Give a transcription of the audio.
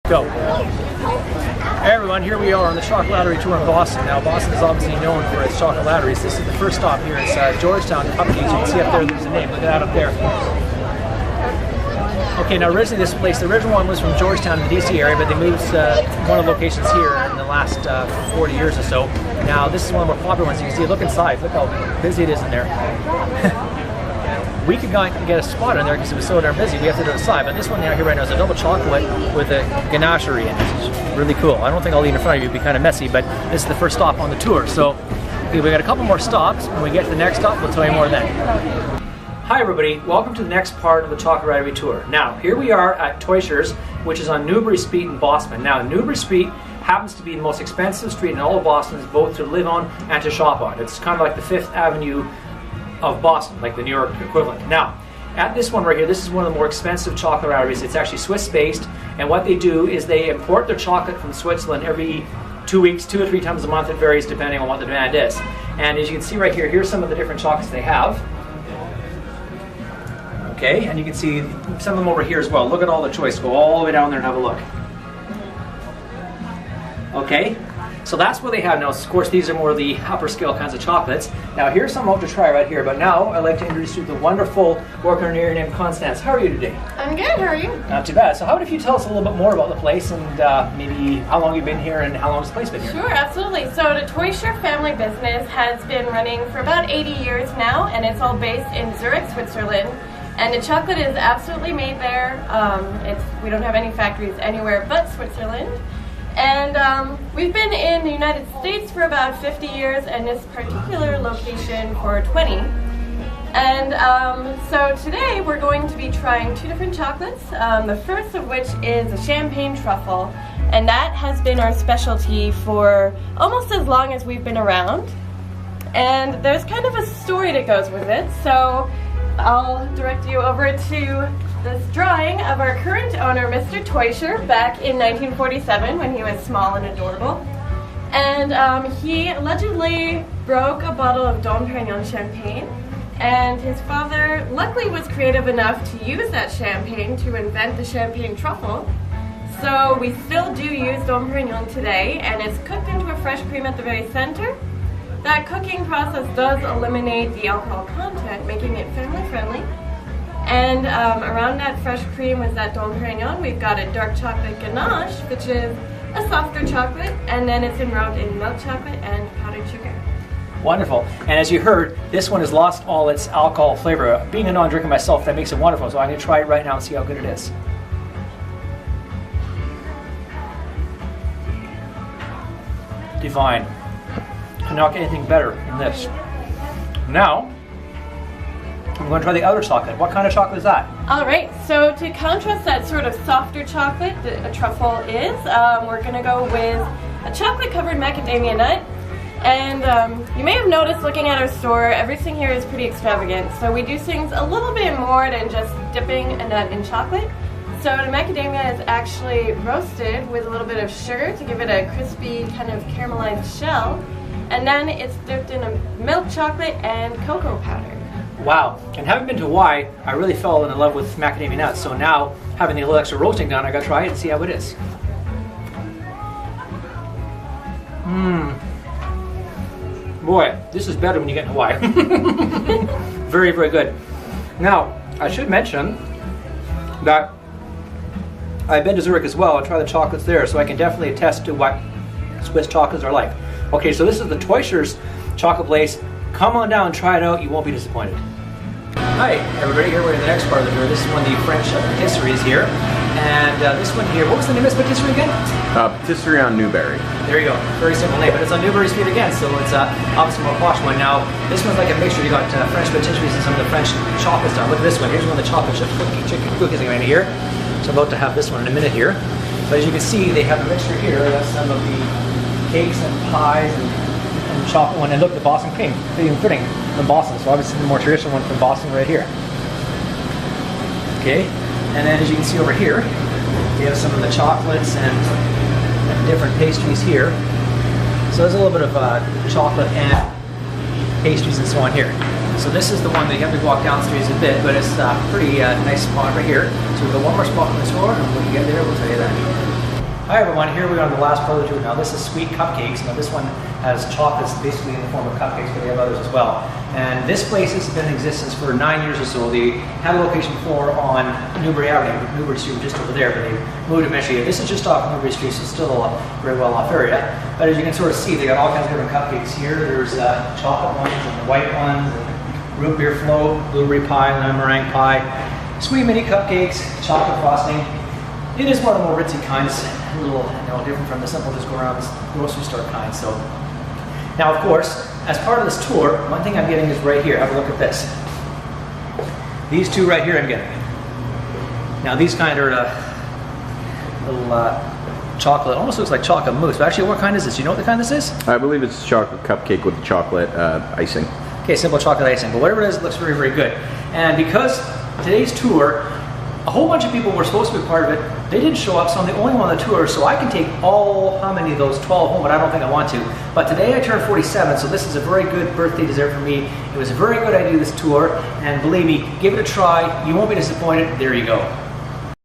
Go. Hey everyone, here we are on the Chocolaterie tour in Boston. Now Boston is obviously known for its chocolateries. This is the first stop here. It's Georgetown Cupcakes. You can see up there, there's a name. Look at that up there. Okay, now originally this place, the original one was from Georgetown in the DC area, but they moved one of the locations here in the last 40 years or so. Now this is one of the more popular ones. You can see, look inside, look how busy it is in there. We could go and get a spot in there because it was so darn busy. We have to do it aside. But this one here right now is a double chocolate with a ganachery in it. It's really cool. I don't think I'll eat in front of you. It'd be kind of messy, but this is the first stop on the tour. So okay, we got a couple more stops. When we get to the next stop, we'll tell you more then. Hi everybody, welcome to the next part of the Chocolaterie tour. Now, here we are at Toysher's, which is on Newbury Street in Boston. Now, Newbury Street happens to be the most expensive street in all of Boston, both to live on and to shop on. It's kind of like the Fifth Avenue of Boston, like the New York equivalent. Now, at this one right here, this is one of the more expensive chocolateries. It's actually Swiss-based, and what they do is they import their chocolate from Switzerland every 2 weeks, 2 or 3 times a month. It varies depending on what the demand is. And as you can see right here, here's some of the different chocolates they have. Okay, and you can see some of them over here as well. Look at all the choice. Go all the way down there and have a look. Okay, so that's what they have now. Of course, these are more the upper scale kinds of chocolates. Now, here's some out to try right here. But now, I'd like to introduce you to the wonderful worker here named Constance. How are you today? I'm good. How are you? Not too bad. So, how about if you tell us a little bit more about the place and maybe how long you've been here and how long has the place been here? Sure, absolutely. So, the Toysher family business has been running for about 80 years now, and it's all based in Zurich, Switzerland. And the chocolate is absolutely made there. We don't have any factories anywhere but Switzerland. And we've been in the United States for about 50 years and this particular location for 20. And so today we're going to be trying 2 different chocolates. The first of which is a champagne truffle. And that has been our specialty for almost as long as we've been around. And there's kind of a story that goes with it. So I'll direct you over to this drawing of our current owner, Mr. Toysher, back in 1947 when he was small and adorable. And he allegedly broke a bottle of Dom Perignon champagne, and his father luckily was creative enough to use that champagne to invent the champagne truffle. So we still do use Dom Perignon today, and it's cooked into a fresh cream at the very center. That cooking process does eliminate the alcohol content, making it family friendly. And around that fresh cream with that Dom Perignon, we've got a dark chocolate ganache, which is a softer chocolate, and then it's enrobed in milk chocolate and powdered sugar. Wonderful. And as you heard, this one has lost all its alcohol flavor. Being a non-drinker myself, that makes it wonderful. So I'm going to try it right now and see how good it is. Divine. Cannot get anything better than this. Now, I'm going to try the outer chocolate. What kind of chocolate is that? Alright, so to contrast that sort of softer chocolate that a truffle is, we're going to go with a chocolate covered macadamia nut. And you may have noticed looking at our store, everything here is pretty extravagant. So we do things a little bit more than just dipping a nut in chocolate. So the macadamia is actually roasted with a little bit of sugar to give it a crispy kind of caramelized shell. And then it's dipped in a milk chocolate and cocoa powder. Wow, and having been to Hawaii, I really fell in love with macadamia nuts. So now, having the little extra roasting done, I gotta try it and see how it is. Boy, this is better when you get in Hawaii. Very, very good. Now, I should mention that I've been to Zurich as well and tried the chocolates there, so I can definitely attest to what Swiss chocolates are like. Okay, so this is the Toysher's chocolate place. Come on down, try it out, you won't be disappointed. Hi everybody, here we're in the next part of the tour. This is one of the French patisseries here. And this one here, what was the name of this patisserie again? Patisserie on Newbury. There you go, very simple name, but it's on Newbury Street again, so it's obviously a more posh one. Now, this one's like a mixture. You got French patisseries and some of the French chocolate stuff. Look at this one, here's one of the chocolate chip cookies I'm going to here. So I'm about to have this one in a minute here. But as you can see, they have a mixture here. That's some of the cakes and pies and chocolate one. And look, the Boston cream, fitting from Boston. So obviously the more traditional one from Boston right here. Okay, and then as you can see over here, we have some of the chocolates and different pastries here. So there's a little bit of chocolate and pastries and so on here. So this is the one that you have to walk down the streets a bit, but it's a pretty nice spot right here. So we've got one more spot on the tour, and when we get there, we'll tell you that. Hi everyone, here we are on the last part of the tour. Now this is sweet cupcakes. Now this one has chocolates basically in the form of cupcakes, but they have others as well. And this place has been in existence for 9 years or so. They had a location before on Newbury Avenue, Newbury Street just over there, but they moved eventually. This is just off Newbury Street, so still a very well off area. But as you can sort of see, they got all kinds of different cupcakes here. There's chocolate ones and the white ones, and root beer float, blueberry pie, lemon meringue pie, sweet mini cupcakes, chocolate frosting. It is one of the more ritzy kinds, a little different from the simple just go around grocery store kind. So now, of course, as part of this tour, one thing I'm getting is right here. Have a look at this. These two right here I'm getting. Now these kind are little chocolate, almost looks like chocolate mousse. But actually, what kind is this? You know what the kind this is? I believe it's a chocolate cupcake with chocolate icing. Okay, simple chocolate icing. But whatever it is, it looks very, very good. And because today's tour, a whole bunch of people were supposed to be part of it. They didn't show up, so I'm the only one on the tour, so I can take how many of those 12 home, but I don't think I want to. But today I turned 47, so this is a very good birthday dessert for me. It was a very good idea, this tour, and believe me, give it a try. You won't be disappointed. There you go.